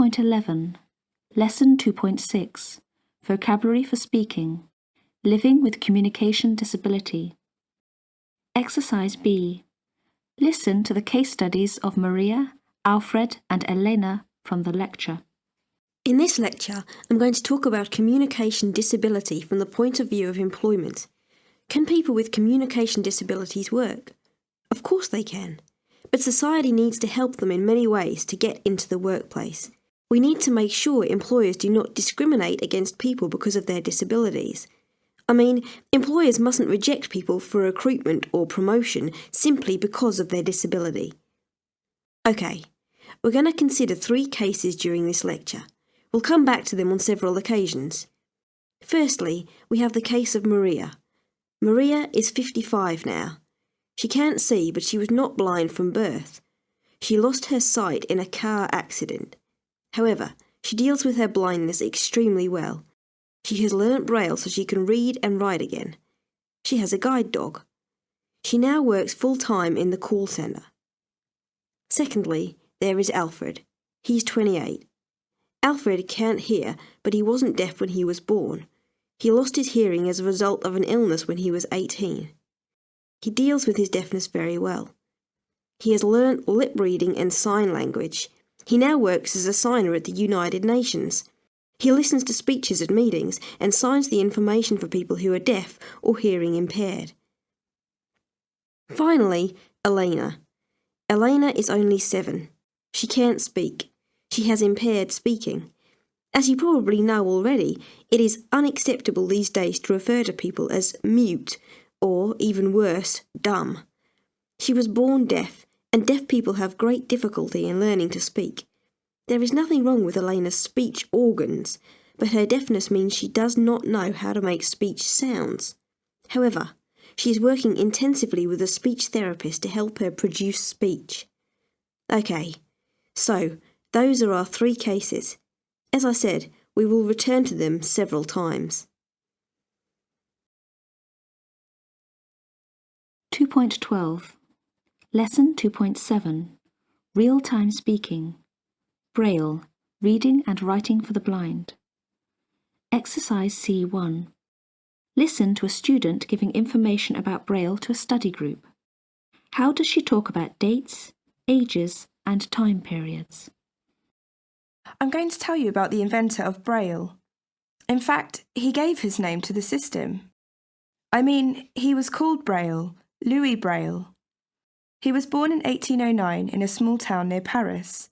2.11 Lesson 2.6 Vocabulary for Speaking Living with Communication Disability. Exercise B. Listen to the case studies of Maria, Alfred and Elena from the lecture. In this lecture, I'm going to talk about communication disability from the point of view of employment. Can people with communication disabilities work? Of course they can. But society needs to help them in many ways to get into the workplace. We need to make sure employers do not discriminate against people because of their disabilities. I mean, employers mustn't reject people for recruitment or promotion simply because of their disability. Okay, we're going to consider 3 cases during this lecture. We'll come back to them on several occasions. Firstly, we have the case of Maria. Maria is 55 now. She can't see, but she was not blind from birth. She lost her sight in a car accident. However, she deals with her blindness extremely well. She has learnt Braille so she can read and write again. She has a guide dog. She now works full-time in the call centre. Secondly, there is Alfred. He's 28. Alfred can't hear, but he wasn't deaf when he was born. He lost his hearing as a result of an illness when he was 18. He deals with his deafness very well. He has learnt lip reading and sign language. He now works as a signer at the United Nations. He listens to speeches at meetings and signs the information for people who are deaf or hearing impaired. Finally, Elena. Elena is only 7. She can't speak. She has impaired speaking. As you probably know already, it is unacceptable these days to refer to people as mute, or, even worse, dumb. She was born deaf, and deaf people have great difficulty in learning to speak. There is nothing wrong with Elena's speech organs, but her deafness means she does not know how to make speech sounds. However, she is working intensively with a speech therapist to help her produce speech. Okay, so those are our 3 cases. As I said, we will return to them several times. 2.12 Lesson 2.7 Real-Time Speaking Braille, Reading and Writing for the Blind. Exercise C1. Listen to a student giving information about Braille to a study group. How does she talk about dates, ages, and time periods? I'm going to tell you about the inventor of Braille. In fact, he gave his name to the system. He was called Braille, Louis Braille. He was born in 1809 in a small town near Paris.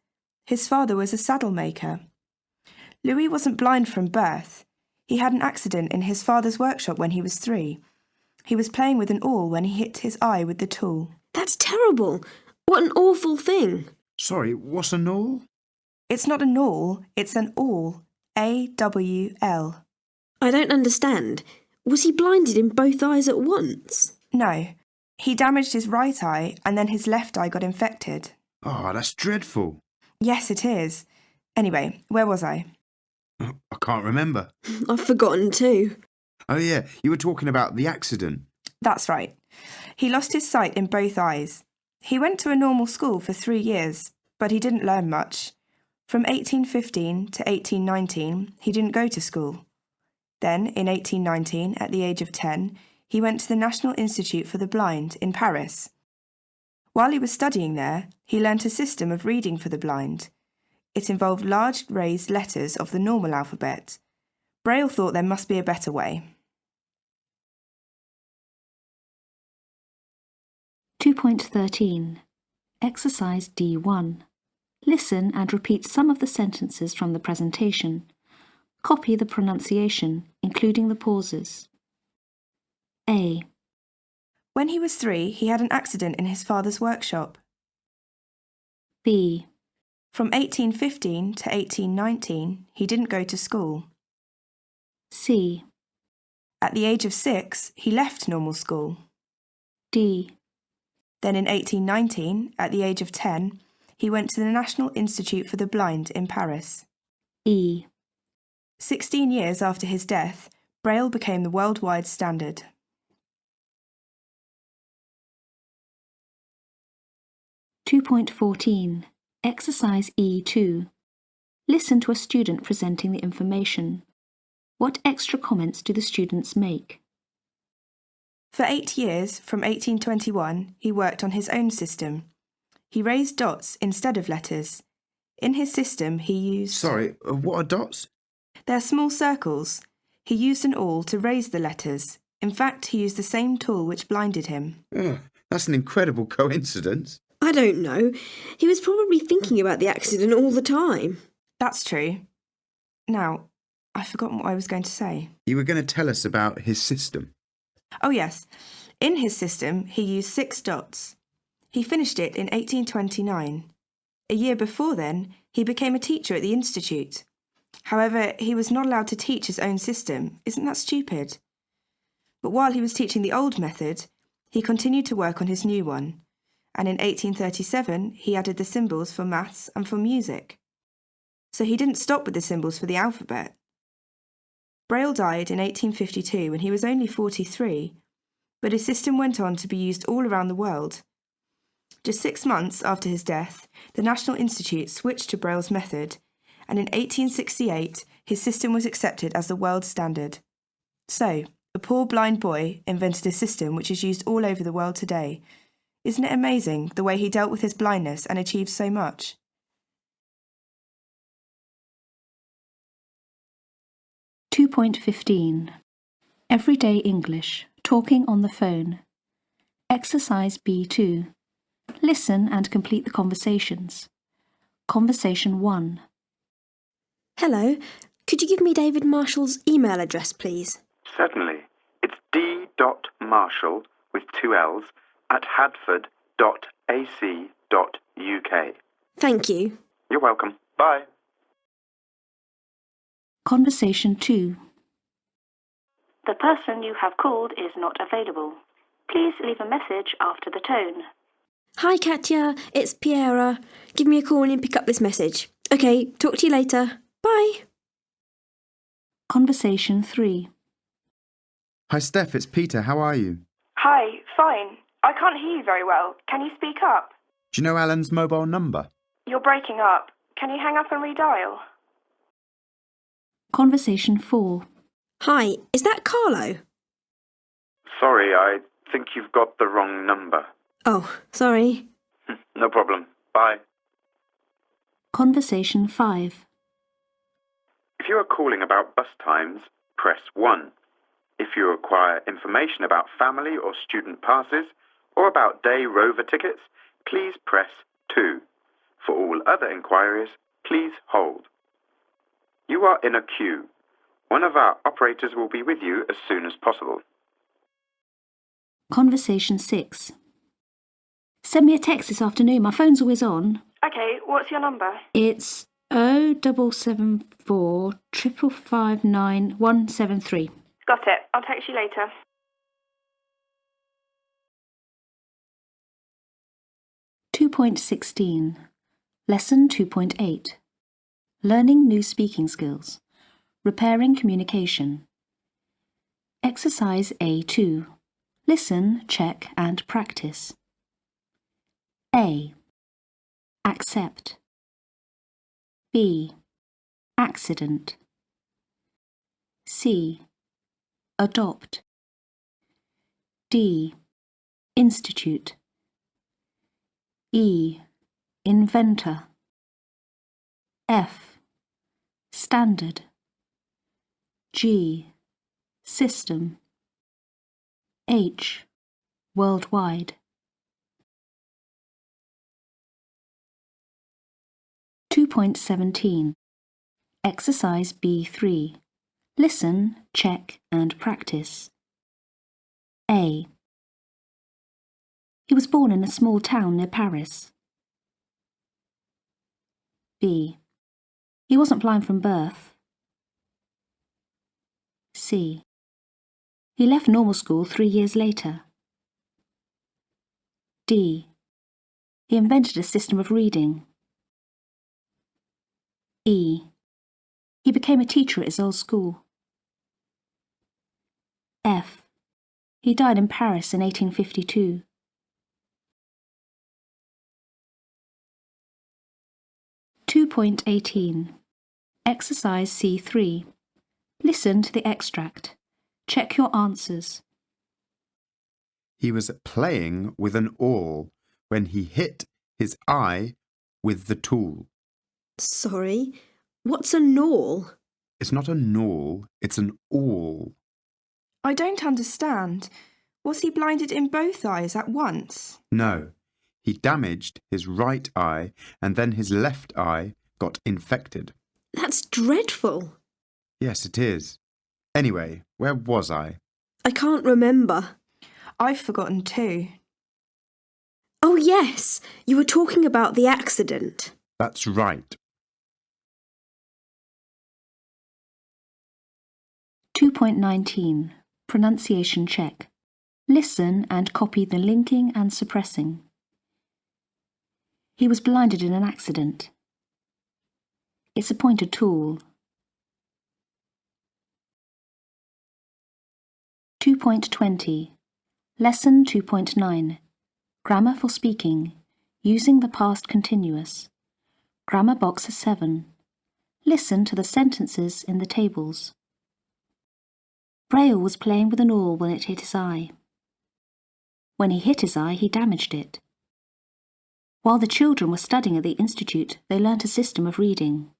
His father was a saddle maker. Louis wasn't blind from birth. He had an accident in his father's workshop when he was 3. He was playing with an awl when he hit his eye with the tool. That's terrible! What an awful thing! Sorry, what's an awl? It's not an awl, it's an awl. A-W-L. I don't understand. Was he blinded in both eyes at once? No. He damaged his right eye and then his left eye got infected. Oh, that's dreadful. Yes, it is. Anyway, where was I? I can't remember. I've forgotten too. Oh yeah, you were talking about the accident. That's right. He lost his sight in both eyes. He went to a normal school for 3 years, but he didn't learn much. From 1815 to 1819, he didn't go to school. Then, in 1819, at the age of 10, he went to the National Institute for the Blind in Paris. While he was studying there, he learnt a system of reading for the blind. It involved large raised letters of the normal alphabet. Braille thought there must be a better way. 2.13 Exercise D1 Listen and repeat some of the sentences from the presentation. Copy the pronunciation, including the pauses. A. When he was 3, he had an accident in his father's workshop. B. From 1815 to 1819, he didn't go to school. C. At the age of 6, he left normal school. D. Then in 1819, at the age of 10, he went to the National Institute for the Blind in Paris. E. 16 years after his death, Braille became the worldwide standard. 2.14 Exercise E2 Listen to a student presenting the information. What extra comments do the students make? For 8 years, from 1821, he worked on his own system. He raised dots instead of letters. In his system, he used... Sorry, what are dots? They're small circles. He used an awl to raise the letters. In fact, he used the same tool which blinded him. Oh, that's an incredible coincidence. I don't know. He was probably thinking about the accident all the time. That's true. Now, I've forgotten what I was going to say. You were going to tell us about his system. Oh yes, in his system he used 6 dots. He finished it in 1829. A year before then, he became a teacher at the institute. However, he was not allowed to teach his own system. Isn't that stupid? But while he was teaching the old method, he continued to work on his new one, and in 1837 he added the symbols for maths and for music. So he didn't stop with the symbols for the alphabet. Braille died in 1852 when he was only 43, but his system went on to be used all around the world. Just 6 months after his death, the National Institute switched to Braille's method, and in 1868 his system was accepted as the world standard. So, a poor blind boy invented a system which is used all over the world today. Isn't it amazing the way he dealt with his blindness and achieved so much? .15 Everyday English, talking on the phone. Exercise B2. Listen and complete the conversations. Conversation 1. Hello, could you give me David Marshall's email address, please? Certainly. It's d.marshall with 2 L's at hadford.ac.uk. Thank you. You're welcome. Bye. Conversation 2. The person you have called is not available. Please leave a message after the tone. Hi Katya, it's Piera. Give me a call when you pick up this message. Okay, talk to you later. Bye. Conversation 3. Hi, Steph, it's Peter. How are you? Hi, fine. I can't hear you very well. Can you speak up? Do you know Alan's mobile number? You're breaking up. Can you hang up and redial? Conversation 4. Hi, is that Carlo? Sorry, I think you've got the wrong number. Oh, sorry. No problem. Bye. Conversation 5. If you are calling about bus times, press 1. If you require information about family or student passes, or about day rover tickets, please press 2. For all other inquiries, please hold. You are in a queue. One of our operators will be with you as soon as possible. Conversation 6. Send me a text this afternoon. My phone's always on. Okay, what's your number? It's 0774 555 173. Got it. I'll text you later. .16 Lesson 2.8 Learning new speaking skills. Repairing communication. Exercise A2. Listen, check and practice. A. Accept. B. Accident. C. Adopt. D. Institute. E. Inventor. F. Standard. G. System. H. Worldwide. 2.17 Exercise B3. Listen, check and practice. A. He was born in a small town near Paris. B. He wasn't blind from birth. C. He left normal school 3 years later. D. He invented a system of reading. E. He became a teacher at his old school. F. He died in Paris in 1852. .18 Exercise C3. Listen to the extract. Check your answers. He was playing with an awl when he hit his eye with the tool. Sorry, what's a gnawl? It's not a gnawl, it's an awl. I don't understand. Was he blinded in both eyes at once? No, he damaged his right eye and then his left eye got infected. That's dreadful. Yes, it is. Anyway, where was I? I can't remember. I've forgotten too. Oh yes, you were talking about the accident. That's right. 2.19. Pronunciation check. Listen and copy the linking and suppressing. He was blinded in an accident. It's a pointed tool. 2.20. Lesson 2.9. Grammar for speaking. Using the past continuous. Grammar box 7. Listen to the sentences in the tables. Braille was playing with an awl when it hit his eye. When he hit his eye, he damaged it. While the children were studying at the institute, they learnt a system of reading.